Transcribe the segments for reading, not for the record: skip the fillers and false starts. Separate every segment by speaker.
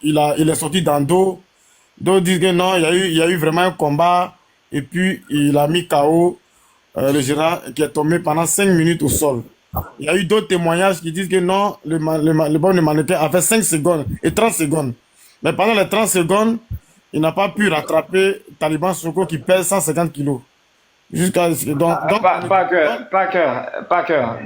Speaker 1: il est sorti dans dos. D'autres disent que non, il y a eu vraiment un combat. Et puis, il a mis KO le général qui est tombé pendant 5 minutes au sol. Il y a eu d'autres témoignages qui disent que non, le bon mannequin a fait 5 secondes et 30 secondes. Mais pendant les 30 secondes, il n'a pas pu rattraper Taliban Soko qui pèse 150 kilos. Jusqu'à
Speaker 2: pas cœur.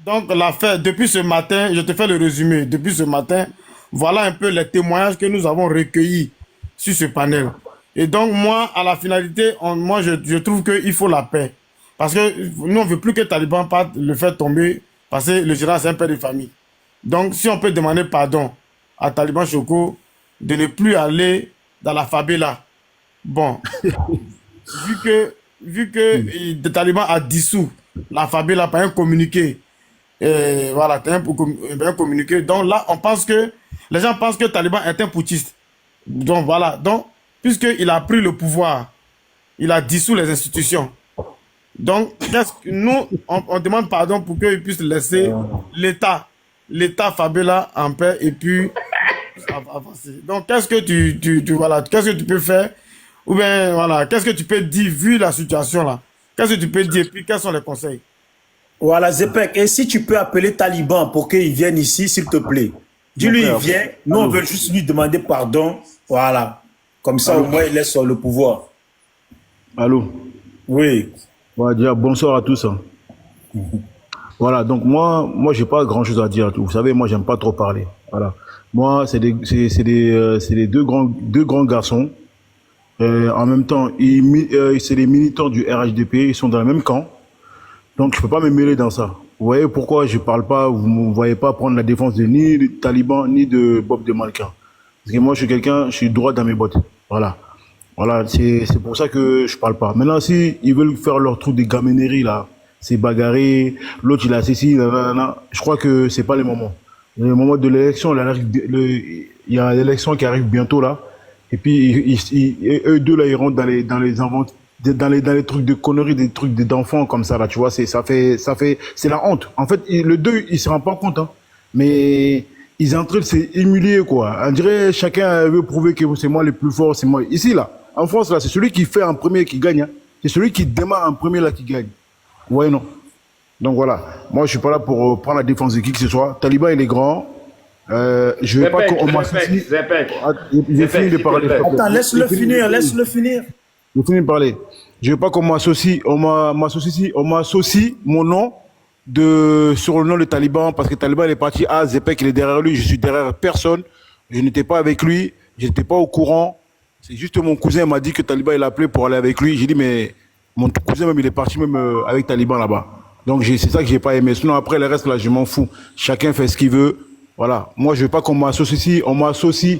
Speaker 1: Donc, l'affaire, depuis ce matin, je te fais le résumé. Depuis ce matin, voilà un peu les témoignages que nous avons recueillis sur ce panel. Et donc, moi, à la finalité, moi, je trouve qu'il faut la paix. Parce que nous, on ne veut plus que Taliban parte le faire tomber, parce que le général, c'est un père de famille. Donc, si on peut demander pardon à Taliban Choco de ne plus aller dans la favela. Bon, vu que le Taliban a dissous la favela par un communiqué, voilà, un communiqué. Donc là, les gens pensent que le Taliban est un putschiste. Donc voilà, donc, puisqu'il a pris le pouvoir, il a dissous les institutions. Donc, nous, on demande pardon pour qu'il puisse laisser l'État Fabiola en paix et puis avancer. Donc, qu'est-ce que tu peux faire? Ou bien, voilà, qu'est-ce que tu peux dire vu la situation là? Qu'est-ce que tu peux dire et puis quels sont les conseils?
Speaker 3: Voilà, Zepek, et si tu peux appeler Taliban pour qu'il vienne ici, s'il te plaît. Dis-lui, il vient, nous on veut juste lui demander pardon, voilà. Comme ça, au moins, il laisse le pouvoir.
Speaker 4: Allô?
Speaker 3: Oui.
Speaker 4: Ouais, déjà, bonsoir à tous. Voilà, donc moi j'ai pas grand-chose à dire. Vous savez, moi, j'aime pas trop parler. Voilà. Moi, c'est les deux grands garçons. En même temps, c'est les militants du RHDP, ils sont dans le même camp. Donc, je peux pas me mêler dans ça. Vous voyez pourquoi je parle pas, vous ne voyez pas prendre la défense de ni des talibans, ni de Bob de Malika. Parce que moi, je suis droit dans mes bottes. Voilà. Voilà, c'est pour ça que je parle pas. Maintenant, si ils veulent faire leur truc de gaminerie, là, c'est bagarrer, l'autre, il a ceci, je crois que c'est pas le moment. Le moment de l'élection, il y a l'élection qui arrive bientôt, là. Et puis, eux deux, là, ils rentrent dans les trucs de conneries, des trucs d'enfants comme ça, là, tu vois, c'est la honte. En fait, le deux, ils se rendent pas compte, hein. Mais ils sont en train de s'humilier, quoi. On dirait, chacun veut prouver que c'est moi le plus fort, c'est moi. Ici, là, en France, là, c'est celui qui fait en premier qui gagne, hein. C'est celui qui démarre en premier, là, qui gagne. Ouais, non. Donc voilà. Moi, je suis pas là pour prendre la défense de qui que ce soit. Taliban, il est grand. Je vais pas qu'on m'associe. J'ai fini de parler.
Speaker 3: Attends, laisse-le finir.
Speaker 4: J'ai fini de parler. Je veux pas qu'on m'associe, on m'associe mon nom sur le nom de Taliban, parce que Taliban, il est parti, Zepek, il est derrière lui, je suis derrière personne, je n'étais pas avec lui, je n'étais pas au courant, c'est juste mon cousin m'a dit que Taliban, il a appelé pour aller avec lui, j'ai dit, mais mon cousin même, il est parti même avec Taliban là-bas. Donc c'est ça que j'ai pas aimé, sinon après le reste là, je m'en fous, chacun fait ce qu'il veut, voilà. Moi, je veux pas qu'on m'associe, on m'associe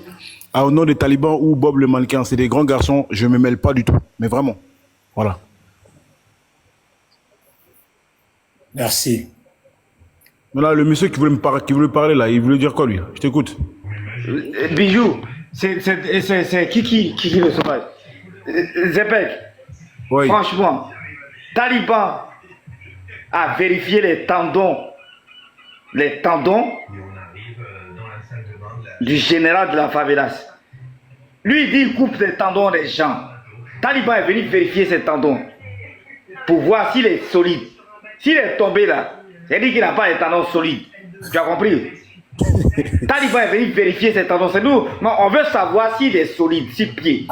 Speaker 4: au nom des talibans ou Bob le mannequin, c'est des grands garçons, je me mêle pas du tout, mais vraiment, voilà.
Speaker 3: Merci.
Speaker 4: Là, le monsieur qui voulait parler là, il voulait dire quoi lui? Je t'écoute.
Speaker 2: Bijou, c'est Kiki le sauvage. Zepek,
Speaker 4: Oui.
Speaker 2: franchement, Taliban a vérifié les tendons du général de la favelas. Lui, il dit qu'il coupe les tendons des gens. Taliban est venu vérifier ses tendons pour voir s'il est solide. S'il est tombé là, c'est-à-dire qu'il n'a pas les tendons solides. Tu as compris? Taliban est venu vérifier ses tendons. C'est nous. Non, on veut savoir s'il est solide, s'il pied.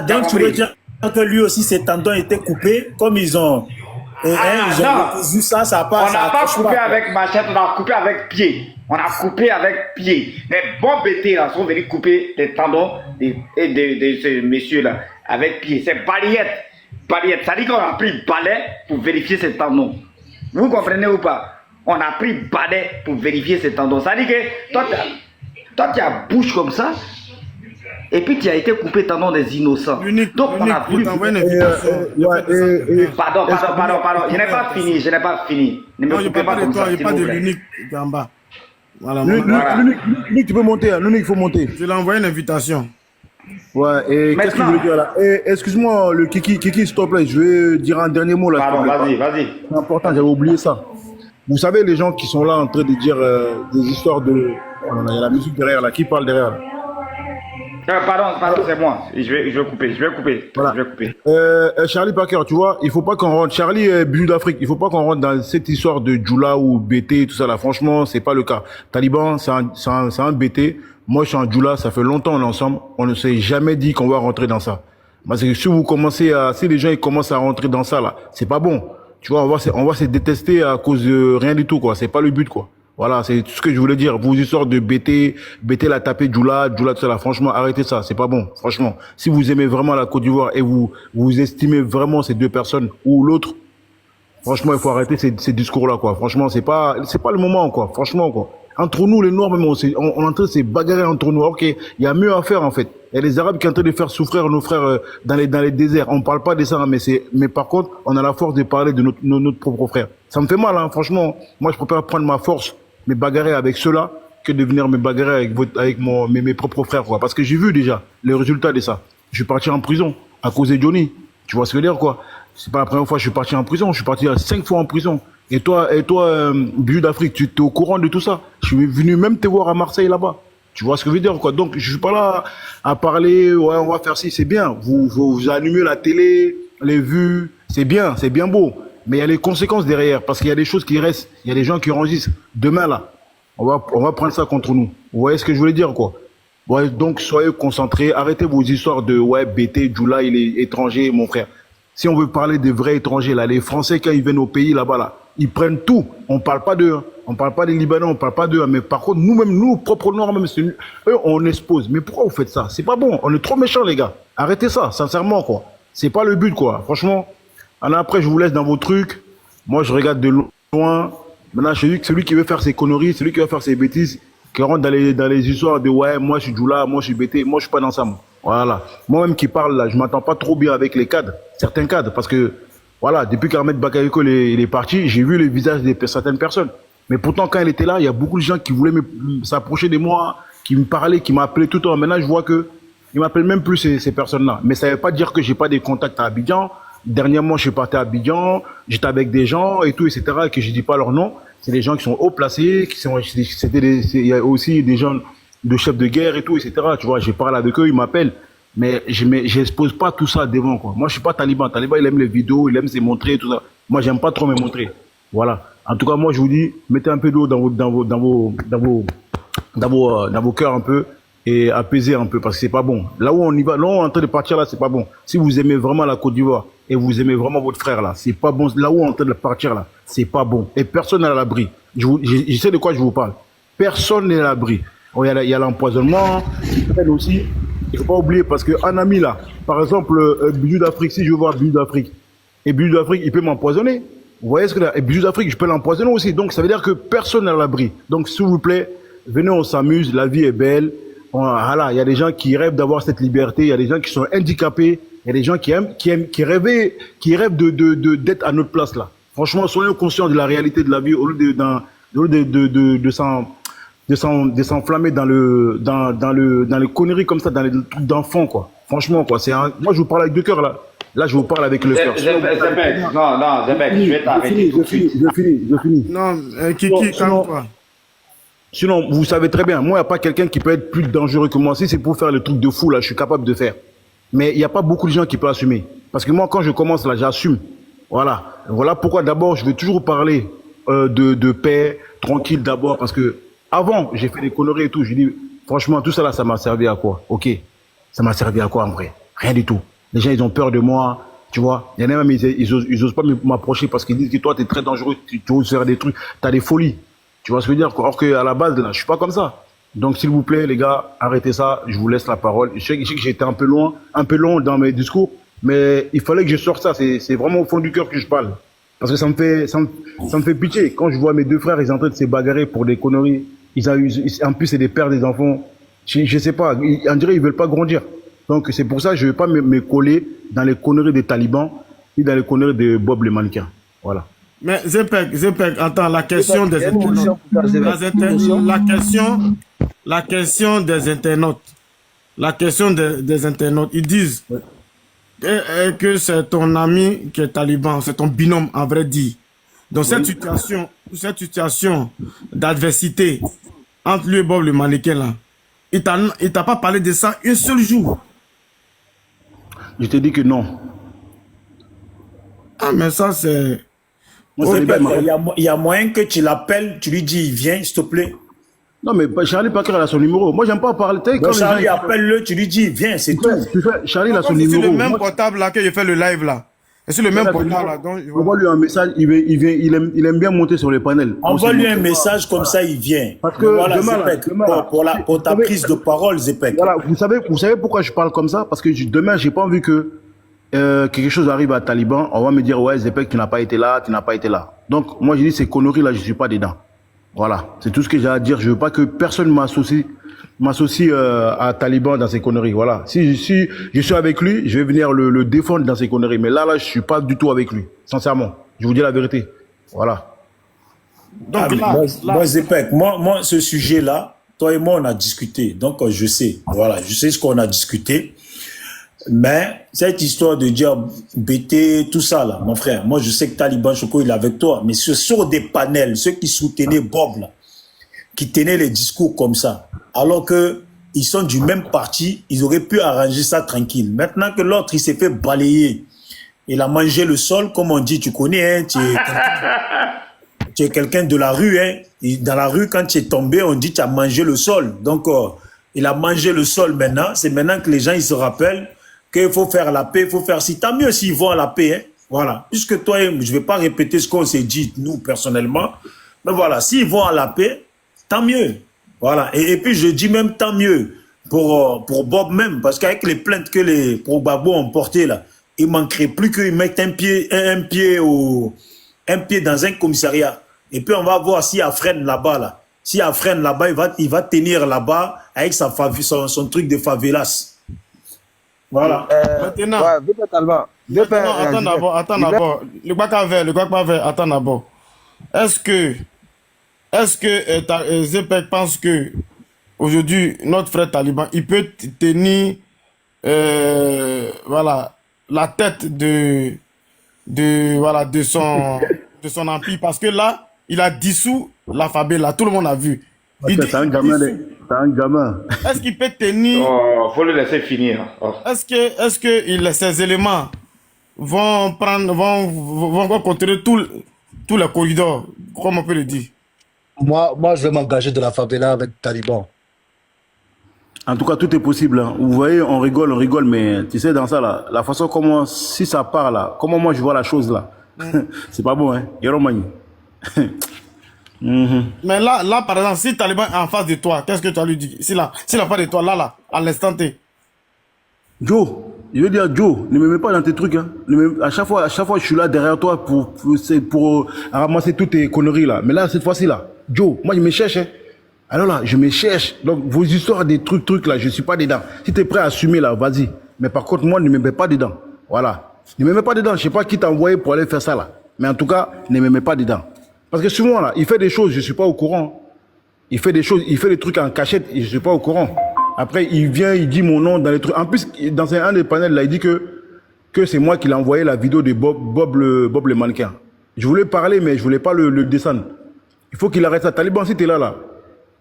Speaker 3: Donc tu veux dire que lui aussi ses tendons étaient coupés, comme ils ont.
Speaker 2: Non.
Speaker 3: Ça n'a pas.
Speaker 2: On n'a pas coupé avec machette, on a coupé avec pied. On a coupé avec pied. Les bons bêtés là sont venus couper les tendons de ces messieurs là avec pied. C'est balayette. Ça dit qu'on a pris balai pour vérifier ces tendons. Vous comprenez ou pas? On a pris balai pour vérifier ces tendons. Ça dit que toi tu as bouche comme ça. Et puis tu as été coupé tendon des innocents. Donc on a voulu. Pardon. Je n'ai pas fini. Ne me coupez pas comme ça.
Speaker 1: Il n'y a pas de l'unique en bas. Voilà.
Speaker 4: L'unique, tu peux monter. L'unique, il faut monter.
Speaker 1: Je lui ai envoyé une invitation.
Speaker 4: Ouais, et qu'est-ce que je veux dire là? Excuse-moi, le Kiki, s'il te plaît, je vais dire un dernier mot là.
Speaker 2: Pardon, vas-y.
Speaker 4: C'est important, j'avais oublié ça. Vous savez, les gens qui sont là en train de dire des histoires de. Il y a la musique derrière là, qui parle derrière là?
Speaker 2: Pardon, c'est moi. Je vais couper.
Speaker 4: Voilà.
Speaker 2: Je vais couper.
Speaker 4: Charlie Parker, tu vois, il faut pas qu'on rentre. Charlie Bijou d'Afrique, il faut pas qu'on rentre dans cette histoire de Djoula ou BT, tout ça là. Franchement, c'est pas le cas. Taliban, c'est un BT. Moi, je suis un Djoula, ça fait longtemps on est ensemble. On ne s'est jamais dit qu'on va rentrer dans ça. Parce que si vous commencez si les gens ils commencent à rentrer dans ça là, c'est pas bon. Tu vois, on va se détester à cause de rien du tout quoi. C'est pas le but quoi. Voilà, c'est tout ce que je voulais dire. Vos histoires de BT la taper Djoula, tout ça là. Franchement, arrêtez ça. C'est pas bon. Franchement, si vous aimez vraiment la Côte d'Ivoire et vous estimez vraiment ces deux personnes ou l'autre, franchement, il faut arrêter ces discours-là, quoi. Franchement, c'est pas le moment, quoi. Franchement, quoi. Entre nous, les Noirs, même, on est en train de se bagarrer entre nous. Ok, il y a mieux à faire, en fait. Il y a les Arabes qui sont en train de faire souffrir nos frères dans les déserts. On parle pas de ça, mais par contre, on a la force de parler de notre propre frère. Ça me fait mal, hein, franchement. Moi, je préfère prendre ma force, me bagarrer avec ceux-là, que de venir me bagarrer avec mes propres frères, quoi. Parce que j'ai vu déjà les résultats de ça. Je suis parti en prison à cause de Johnny. Tu vois ce que je veux dire, quoi. C'est pas la première fois que je suis parti en prison. Je suis parti 5 fois en prison. Et toi, Bijou d'Afrique, tu es au courant de tout ça. Je suis venu même te voir à Marseille là-bas. Tu vois ce que je veux dire, quoi. Donc, je suis pas là à parler, ouais, on va faire ci, c'est bien. Vous allumez la télé, les vues, c'est bien beau. Mais il y a les conséquences derrière, parce qu'il y a des choses qui restent. Il y a des gens qui enregistrent. Demain, là, on va prendre ça contre nous. Vous voyez ce que je voulais dire, quoi. Ouais, donc, soyez concentrés. Arrêtez vos histoires de, ouais, BT, Djoula, il est étranger, mon frère. Si on veut parler des vrais étrangers, là, les Français, quand ils viennent au pays, là-bas, là, ils prennent tout. On parle pas d'eux, hein. On parle pas des Libanais, on parle pas d'eux, hein. Mais par contre, nous-mêmes, nous, propres Noirs, même, eux, on expose. Mais pourquoi vous faites ça? C'est pas bon. On est trop méchants, les gars. Arrêtez ça, sincèrement, quoi. C'est pas le but, quoi. Franchement. Alors après, je vous laisse dans vos trucs. Moi, je regarde de loin. Maintenant, je dis que celui qui veut faire ses conneries, celui qui veut faire ses bêtises, qui rentre dans les histoires de ouais, moi, je suis Djoula, moi, je suis BT, moi, je suis pas dans ça, moi. Voilà. Moi-même qui parle là, je m'entends pas trop bien avec les cadres, certains cadres, parce que, voilà, depuis qu'Ahmed Bakayoko il est parti, j'ai vu les visages de certaines personnes. Mais pourtant, quand il était là, il y a beaucoup de gens qui voulaient s'approcher de moi, qui me parlaient, qui m'appelaient tout le temps. Maintenant, je vois que ils m'appellent même plus ces personnes-là. Mais ça veut pas dire que j'ai pas des contacts à Abidjan. Dernièrement, je suis parti à Abidjan, j'étais avec des gens et tout, etc., et que je dis pas leur nom. C'est des gens qui sont haut placés, il y a aussi des gens de chefs de guerre et tout, etc. Tu vois, j'ai parlé avec eux, ils m'appellent. Mais j'expose pas tout ça devant, quoi. Moi, je suis pas Taliban. Taliban, il aime les vidéos, il aime se montrer, tout ça. Moi, j'aime pas trop me montrer. Voilà. En tout cas, moi, je vous dis, mettez un peu d'eau dans vos cœurs un peu et apaisez un peu parce que c'est pas bon. Là où on y va, là où on est en train de partir là, c'est pas bon. Si vous aimez vraiment la Côte d'Ivoire et vous aimez vraiment votre frère là, c'est pas bon. Là où on est en train de partir là, c'est pas bon. Et personne n'est à l'abri. Je sais de quoi je vous parle. Personne n'est à l'abri. Oh, il y a l'empoisonnement, aussi. Il faut pas oublier parce que un ami là, par exemple, Bijou d'Afrique, si je veux voir Bijou d'Afrique, et Bijou d'Afrique, il peut m'empoisonner. Vous voyez ce que là, et Bijou d'Afrique, je peux l'empoisonner aussi. Donc ça veut dire que personne n'est à l'abri. Donc s'il vous plaît, venez, on s'amuse, la vie est belle. Voilà, il y a des gens qui rêvent d'avoir cette liberté, il y a des gens qui sont handicapés, il y a des gens qui rêvent d'être à notre place là. Franchement, soyons conscients de la réalité de la vie au lieu de s'enflammer dans les conneries comme ça, dans les trucs d'enfants, quoi. Franchement, quoi. Moi, je vous parle avec deux cœurs, là. Là, je vous parle avec le cœur.
Speaker 2: Zebek, je vais t'arrêter tout de suite.
Speaker 4: Je finis.
Speaker 1: Non, Kiki, calme-toi.
Speaker 4: Sinon, vous savez très bien, moi, il n'y a pas quelqu'un qui peut être plus dangereux que moi. Si c'est pour faire le truc de fou, là, je suis capable de faire. Mais il n'y a pas beaucoup de gens qui peuvent assumer. Parce que moi, quand je commence, là, j'assume. Voilà. Voilà pourquoi, d'abord, je vais toujours parler de paix, tranquille, d'abord, parce que avant, j'ai fait des conneries et tout. Je dis, franchement, tout ça, là, ça m'a servi à quoi? Ok. Ça m'a servi à quoi, en vrai? Rien du tout. Les gens, ils ont peur de moi. Tu vois, il y en a même, ils osent pas m'approcher parce qu'ils disent que toi, tu es très dangereux, tu oses faire des trucs, tu as des folies. Tu vois ce que je veux dire? Or qu'à la base, là, je suis pas comme ça. Donc, s'il vous plaît, les gars, arrêtez ça. Je vous laisse la parole. Je sais que j'étais un peu long dans mes discours, mais il fallait que je sorte ça. C'est vraiment au fond du cœur que je parle. Parce que ça me fait pitié. Quand je vois mes deux frères, ils sont en train de se bagarrer pour des conneries. En plus, c'est des pères des enfants. Je sais pas. On dirait qu'ils veulent pas grandir. Donc, c'est pour ça que je vais pas me coller dans les conneries des talibans ni dans les conneries de Bob le mannequin. Voilà.
Speaker 1: Mais Zepek, attends, la question des internautes. La question des internautes. La question des internautes. Ils disent que c'est ton ami qui est taliban, c'est ton binôme, en vrai dit. Dans cette situation d'adversité entre lui et Bob le mannequin là, il t'a pas parlé de ça un seul jour.
Speaker 4: Je t'ai dit que non.
Speaker 1: Ah, mais ça, c'est...
Speaker 4: Moi, c'est
Speaker 3: Il y a moyen que tu l'appelles, tu lui dis, viens, s'il te plaît.
Speaker 4: Non, mais Charlie Parker a son numéro. Moi, j'aime pas parler.
Speaker 3: Donc, Charlie, appelle-le, tu lui dis, viens, c'est tout.
Speaker 4: Charlie a son
Speaker 1: C'est
Speaker 4: numéro.
Speaker 1: le même portable là que je fais le live là. Et c'est le même portable là. Donc,
Speaker 4: Envoie-lui un message, il aime bien monter sur les panels.
Speaker 3: Envoie-lui un message comme ça, il vient.
Speaker 4: Parce que
Speaker 3: voilà,
Speaker 4: demain,
Speaker 3: pour ta prise de parole, Zepek.
Speaker 4: Voilà, vous savez pourquoi je parle comme ça? Parce que demain, j'ai pas envie que quelque chose arrive à Taliban. On va me dire, ouais, Zepek, tu n'as pas été là, tu n'as pas été là. Donc, moi, j'ai dit, ces conneries là, je suis pas dedans. Voilà, c'est tout ce que j'ai à dire. Je veux pas que personne m'associe à Taliban dans ces conneries. Voilà. Si je suis avec lui, je vais venir le défendre dans ces conneries. Mais là, je suis pas du tout avec lui. Sincèrement. Je vous dis la vérité. Voilà.
Speaker 1: donc
Speaker 3: Moi, Zepek, moi, ce sujet-là, toi et moi, on a discuté. Donc, je sais. Voilà, je sais ce qu'on a discuté. Mais cette histoire de dire BT, tout ça là, mon frère, moi je sais que Taliban Choco il est avec toi, mais ce sont des panels, ceux qui soutenaient Bob là, qui tenaient les discours comme ça, alors que ils sont du même parti, ils auraient pu arranger ça tranquille. Maintenant que l'autre il s'est fait balayer, il a mangé le sol, comme on dit, tu connais, hein, tu es quelqu'un de la rue, hein, et dans la rue quand tu es tombé, on dit tu as mangé le sol, donc il a mangé le sol maintenant, c'est maintenant que les gens ils se rappellent qu'il faut faire la paix, il faut faire si. Tant mieux s'ils vont à la paix. Hein. Voilà. Puisque toi, je ne vais pas répéter ce qu'on s'est dit, nous, personnellement. Mais voilà, s'ils vont à la paix, tant mieux. Voilà. Et puis, je dis même tant mieux pour Bob même. Parce qu'avec les plaintes que les Probabo ont portées, là, il ne manquerait plus qu'ils mettent un pied dans un commissariat. Et puis, on va voir s'il y a freine là-bas. Là. S'il y a freine là-bas, il va tenir là-bas avec son truc de favelas. Voilà.
Speaker 1: Maintenant,
Speaker 5: ouais,
Speaker 1: attends d'abord. Le Guacpa vert, attends d'abord. Est-ce que Zepek pense que aujourd'hui, notre frère Taliban, il peut tenir voilà, la tête de son empire? Parce que là, il a dissous la Fabela, tout le monde a vu.
Speaker 4: C'est un gamin.
Speaker 1: Est-ce qu'il peut tenir...
Speaker 2: Oh, faut le laisser finir. Oh.
Speaker 1: Est-ce que ces éléments vont contrôler tous les corridors, comme on peut le dire?
Speaker 5: Moi, je vais m'engager de la favela avec Taliban.
Speaker 4: En tout cas, tout est possible. Hein. Vous voyez, on rigole, mais tu sais, dans ça, là, la façon comment, si ça part là, comment moi je vois la chose là, c'est pas bon, hein. Yoromani.
Speaker 1: Mais là, par exemple, si Taliban est en face de toi, qu'est-ce que tu as lui dit? S'il a pas de toi, là, à l'instant T.
Speaker 4: Joe, je veux dire, Joe, ne me mets pas dans tes trucs. Hein. À chaque fois, je suis là derrière toi pour ramasser toutes tes conneries là. Mais là, cette fois-ci là, Joe, moi je me cherche. Hein. Alors là, je me cherche. Donc, vos histoires des trucs là, je suis pas dedans. Si tu es prêt à assumer là, vas-y. Mais par contre, moi, ne me mets pas dedans. Voilà. Ne me mets pas dedans. Je sais pas qui t'a envoyé pour aller faire ça là. Mais en tout cas, ne me mets pas dedans. Parce que souvent, là, il fait des choses, je ne suis pas au courant. Il fait des trucs en cachette, et je ne suis pas au courant. Après, il vient, il dit mon nom dans les trucs. En plus, dans un des panels, là, il dit que c'est moi qui l'ai envoyé la vidéo de Bob le mannequin. Je voulais parler, mais je ne voulais pas le descendre. Il faut qu'il arrête ça. Taliban, si tu es là,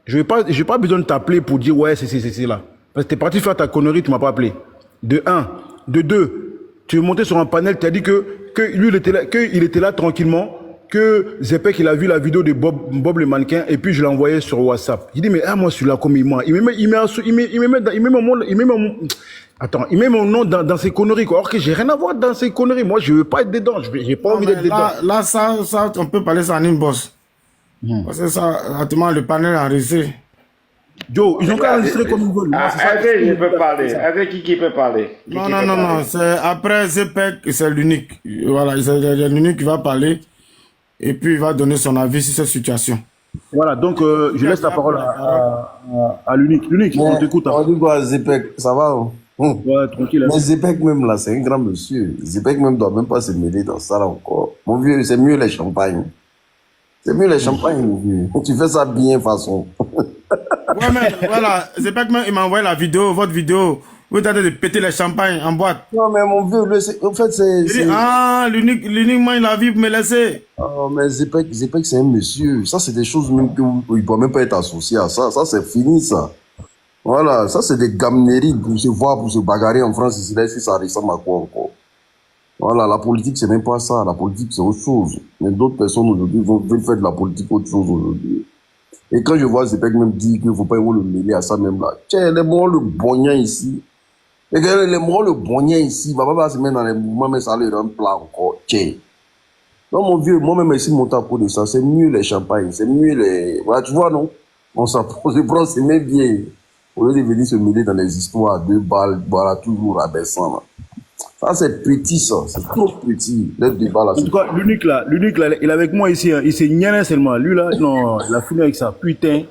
Speaker 4: je n'ai pas besoin de t'appeler pour dire, ouais, c'est là. Parce que tu es parti faire ta connerie, tu ne m'as pas appelé. De un. De deux, tu es monté sur un panel, tu as dit que lui, il était là tranquillement. Que Zepek, il a vu la vidéo de Bob le mannequin et puis je l'ai envoyé sur WhatsApp. Il dit mais moi je suis là comme il met mon nom dans ces conneries quoi. Or que j'ai rien à voir dans ces conneries. Moi je veux pas être dedans. J'ai pas envie d'être dedans.
Speaker 1: Là ça on peut parler ça en une bosse. Parce que ça, actuellement le panel est enregistré.
Speaker 4: Joe, ils ont qu'à enregistrer comme ils veulent.
Speaker 2: Avec je peux parler. Avec qui peut parler?
Speaker 1: Non. C'est après Zepek, c'est l'unique. Voilà, c'est l'unique qui va parler. Et puis, il va donner son avis sur cette situation.
Speaker 4: Voilà, donc je laisse la parole à l'unique. L'unique, on t'écoute.
Speaker 6: On dit quoi, Zepek, ça va?
Speaker 4: Ouais, tranquille.
Speaker 6: Mais Zepek même là, c'est un grand monsieur. Zepek même doit même pas se mêler dans ça là encore. Mon vieux, c'est mieux les champagnes. C'est mieux les champagnes, mon vieux. Tu fais ça bien, façon.
Speaker 1: Ouais, mais voilà, Zepek même, il m'a envoyé la vidéo, votre vidéo. Vous êtes en train de péter les champagnes en boîte.
Speaker 6: Non, mais mon vieux, en fait, c'est...
Speaker 1: Ah, l'uniquement, il a vu pour me laisser.
Speaker 6: Oh, mais Zepek, c'est un monsieur. Ça, c'est des choses même qu'il ne peut même pas être associé à ça. Ça, c'est fini, ça. Voilà, ça c'est des gamneries pour se voir, pour se bagarrer en France ici, là, si ça ressemble à quoi encore. Voilà, la politique c'est même pas ça, la politique c'est autre chose. Mais d'autres personnes aujourd'hui veulent faire de la politique autre chose aujourd'hui. Et quand je vois Zepek même dire qu'il ne faut pas le mêler à ça même là, tiens, les morts le bonien ici, les morts le bonien ici, il va pas se mettre dans les mouvements, mais ça leur rend plat encore, tiens. Non, mon vieux, moi-même, ici, mon tapeau de ça, c'est mieux les champagnes, c'est mieux les... Voilà, tu vois, non? On se prend, c'est même bien. Au lieu de venir se mêler dans les histoires à 2 balles, voilà, toujours abaissant, là. Ça, c'est petit, ça. C'est trop petit. Les débats, là,
Speaker 4: En tout cas, l'unique là, il est avec moi ici, hein. Il s'est gnané seulement. Lui là, non, il a fini avec ça. Putain.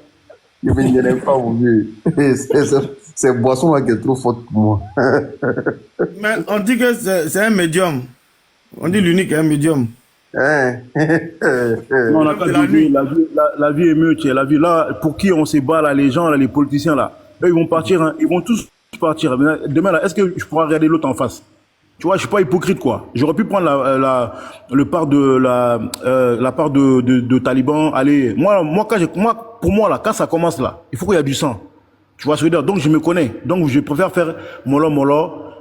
Speaker 6: je ne m'énerve pas, mon vieux. C'est boisson là qui est trop forte pour moi.
Speaker 1: Mais on dit que c'est un médium. On dit l'unique est un médium.
Speaker 6: Hein?
Speaker 4: Non, on n'a pas dit la vie est mieux, tiens. La vie là, pour qui on se bat là, les gens là, les politiciens là, eux, ils vont partir, hein. Ils vont tous partir. Demain là, est-ce que je pourrais regarder l'autre en face? Tu vois, je suis pas hypocrite quoi. J'aurais pu prendre le part de la part de Taliban. Allez, pour moi là, quand ça commence là, il faut qu'il y ait du sang. Tu vois ce que je veux dire? Donc je me connais. Donc je préfère faire mollo,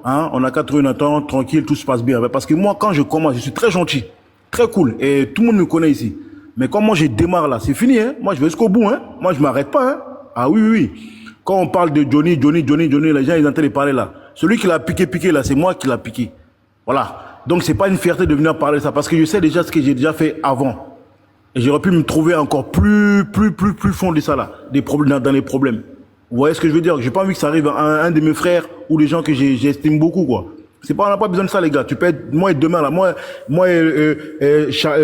Speaker 4: hein. On a qu'à trouver un temps tranquille, tout se passe bien. Parce que moi, quand je commence, je suis très gentil, très cool, et tout le monde me connaît ici. Mais quand moi je démarre là, c'est fini, hein. Moi je vais jusqu'au bout, hein. Moi je m'arrête pas, hein. Ah oui, oui, oui. Quand on parle de Johnny, les gens ils ont en train de parler là. Celui qui l'a piqué là, c'est moi qui l'a piqué. Voilà. Donc c'est pas une fierté de venir parler de ça, parce que je sais déjà ce que j'ai déjà fait avant. Et j'aurais pu me trouver encore plus fond de ça là, des problèmes, dans les problèmes. Vous voyez ce que je veux dire? J'ai pas envie que ça arrive à un de mes frères ou des gens que j'estime beaucoup, quoi. C'est pas, on n'a pas besoin de ça, les gars. Tu peux être, moi et demain là,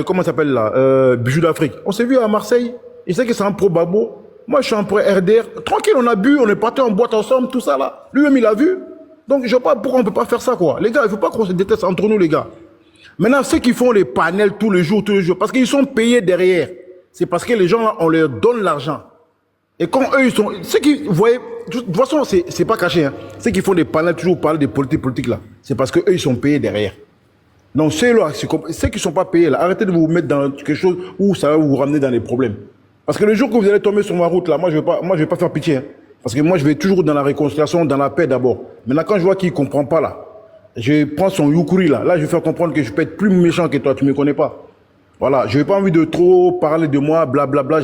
Speaker 4: comment ça s'appelle là, Bijou d'Afrique. On s'est vu à Marseille. Il sait que c'est un pro babo. Moi, je suis un pro RDR. Tranquille, on a bu, on est parti en boîte ensemble, tout ça là. Lui-même, il a vu. Donc, je sais pas pourquoi on peut pas faire ça, quoi. Les gars, il faut pas qu'on se déteste entre nous, les gars. Maintenant, ceux qui font les panels tous les jours, parce qu'ils sont payés derrière, c'est parce que les gens là, on leur donne l'argent. Et quand eux, ils sont, ceux qui, vous voyez, de toute façon, c'est pas caché, hein. Ceux qui font des panels toujours parler des politiques là, c'est parce que eux, ils sont payés derrière. Donc, ceux qui sont pas payés là, arrêtez de vous mettre dans quelque chose où ça va vous ramener dans des problèmes. Parce que le jour que vous allez tomber sur ma route là, moi, je vais pas faire pitié, hein. Parce que moi, je vais toujours dans la réconciliation, dans la paix d'abord. Maintenant, quand je vois qu'il comprend pas là, je prends son yukuri là. Là, je vais faire comprendre que je peux être plus méchant que toi. Tu me connais pas. Voilà. Je n'ai pas envie de trop parler de moi, blablabla.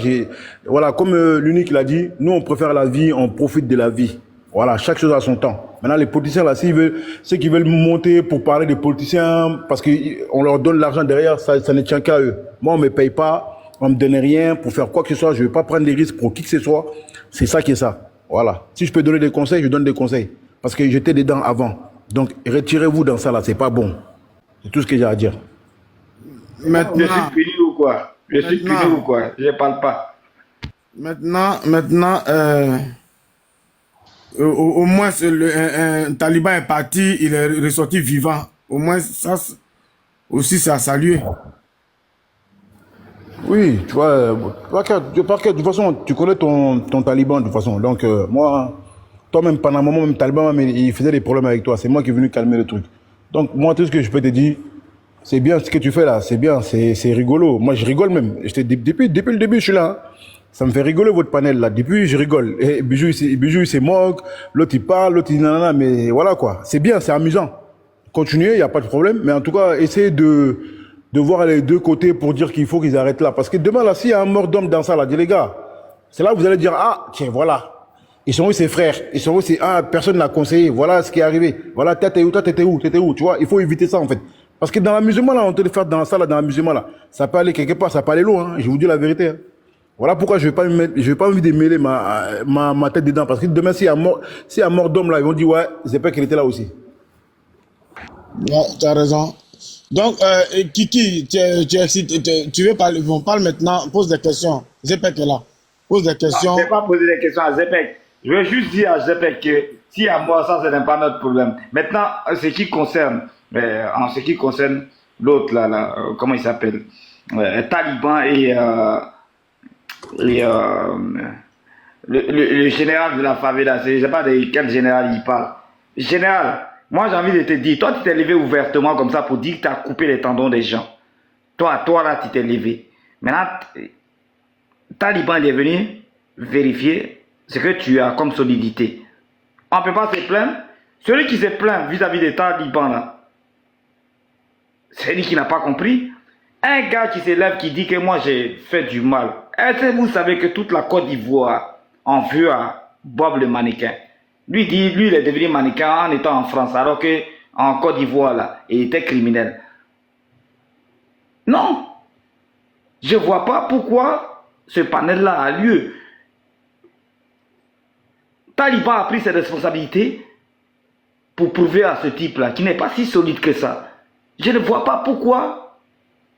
Speaker 4: Voilà. Comme l'unique l'a dit, nous, on préfère la vie, on profite de la vie. Voilà. Chaque chose a son temps. Maintenant, les politiciens là, ceux qui veulent monter pour parler des politiciens, parce qu'on leur donne l'argent derrière, ça ne tient qu'à eux. Moi, on me paye pas, on me donne rien pour faire quoi que ce soit. Je ne vais pas prendre des risques pour qui que ce soit. C'est ça qui est ça. Voilà. Si je peux donner des conseils, je donne des conseils. Parce que j'étais dedans avant. Donc, retirez-vous dans ça là, c'est pas bon. C'est tout ce que j'ai à dire.
Speaker 1: Maintenant,
Speaker 2: Je suis puni ou quoi? Je suis puni ou quoi? Je parle pas.
Speaker 1: Maintenant, au moins, un taliban est parti, il est ressorti vivant. Au moins, ça aussi, c'est à saluer.
Speaker 4: Oui, tu vois, de toute façon, tu connais ton taliban de toute façon. Donc, moi, toi-même, pendant un moment, même taliban, mais il faisait des problèmes avec toi. C'est moi qui est venu calmer le truc. Donc, moi, tout ce que je peux te dire, c'est bien ce que tu fais là. C'est bien, c'est rigolo. Moi, je rigole même. Depuis le début, je suis là, hein. Ça me fait rigoler votre panel là. Depuis, je rigole. Et Bijou, il se moque. L'autre, il parle. L'autre, il nanana. Mais voilà quoi. C'est bien, c'est amusant. Continuez, il n'y a pas de problème. Mais en tout cas, essayez de voir les deux côtés pour dire qu'il faut qu'ils arrêtent là. Parce que demain, là, s'il y a un mort d'homme dans ça, là, dis les gars, c'est là que vous allez dire, ah, tiens, voilà. Ils sont où ses frères? Ils sont où personne n'a conseillé. Voilà ce qui est arrivé. Voilà, t'étais où? Tu vois, il faut éviter ça, en fait. Parce que dans l'amusement, là, on te le fait dans ça, là, dans l'amusement, là. Ça peut aller quelque part, ça peut aller loin, hein. Je vous dis la vérité, hein. Voilà pourquoi je vais pas envie de mêler ma tête dedans. Parce que demain, s'il y a mort d'homme, là, ils vont dire, ouais, c'est pas qu'il était là aussi.
Speaker 1: Ouais, tu as raison. Donc, Kiki, tu veux parler, on parle maintenant, pose des questions. Zepek est là. Pose des questions.
Speaker 2: Je ne vais pas poser des questions à Zepek. Je vais juste dire à Zepek que si à moi, ça, ce n'est pas notre problème. Maintenant, en ce qui concerne l'autre, là, comment il s'appelle, Taliban et le général de la favela, je ne sais pas de quel général il parle. Général, moi j'ai envie de te dire, toi tu t'es levé ouvertement comme ça pour dire que tu as coupé les tendons des gens. Toi là tu t'es levé. Maintenant, Taliban il est venu vérifier ce que tu as comme solidité. On ne peut pas se plaindre. Celui qui se plaint vis-à-vis des talibans, là, c'est lui qui n'a pas compris. Un gars qui s'élève, qui dit que moi j'ai fait du mal. Est-ce que vous savez que toute la Côte d'Ivoire en veut à Bob le mannequin? Lui il est devenu mannequin en étant en France, alors qu'en Côte d'Ivoire, là, il était criminel. Non. Je ne vois pas pourquoi ce panel-là a lieu. Taliban a pris ses responsabilités pour prouver à ce type-là, qui n'est pas si solide que ça. Je ne vois pas pourquoi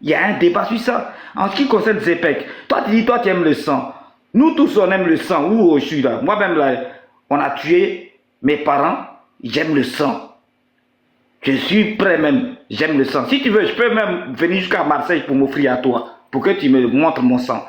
Speaker 2: il y a un débat sur ça. En ce qui concerne Zepek, toi tu dis, toi tu aimes le sang. Nous tous on aime le sang. Où je suis là? Moi-même là, on a tué mes parents, j'aime le sang. Je suis prêt même, j'aime le sang. Si tu veux, je peux même venir jusqu'à Marseille pour m'offrir à toi, pour que tu me montres mon sang.